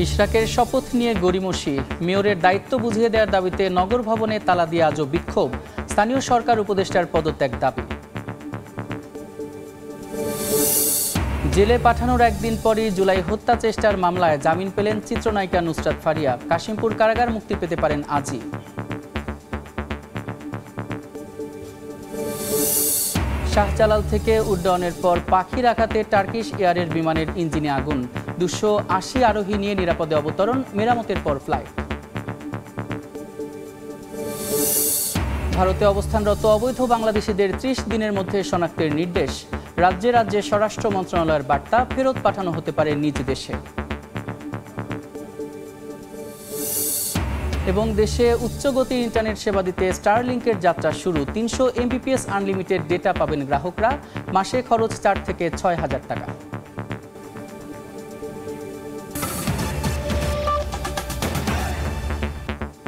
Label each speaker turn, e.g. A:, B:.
A: ইশরাকের শপথ নিয়ে গড়িমসি, মেয়রের দায়িত্ব বুঝিয়ে দেওয়ার দাবিতে নগর ভবনে তালা দিয়ে আজও বিক্ষোভ, স্থানীয় সরকার উপদেষ্টার পদত্যাগ দাবি। জেলে পাঠানোর একদিন পরই জুলাই হত্যা চেষ্টার মামলায় জামিন পেলেন চিত্রনায়িকা নুসরাত ফারিয়া। কাশিমপুর কারাগার মুক্তি পেতে পারেন আজই। শাহজালাল থেকে উড্ডয়নের পর পাখির আঘাতে টার্কিশ এয়ারের বিমানের ইঞ্জিনে আগুন, 280 আরোহী নিয়ে নিরাপদে অবতরণ, মেরামতের পর ফ্লাইট। ভারতে অবস্থানরত অবৈধ বাংলাদেশিদের 30 দিনের মধ্যে শনাক্তের নির্দেশ। রাজ্যে রাজ্যে স্বরাষ্ট্র মন্ত্রণালয়ের বার্তা, ফেরত পাঠানো হতে পারে নিজ দেশে। এবং দেশে উচ্চগতির ইন্টারনেট সেবা দিতে স্টারলিংকের যাত্রা শুরু। 300 Mbps আনলিমিটেড ডেটা পাবেন গ্রাহকরা, মাসে খরচ 4 থেকে 6 হাজার টাকা।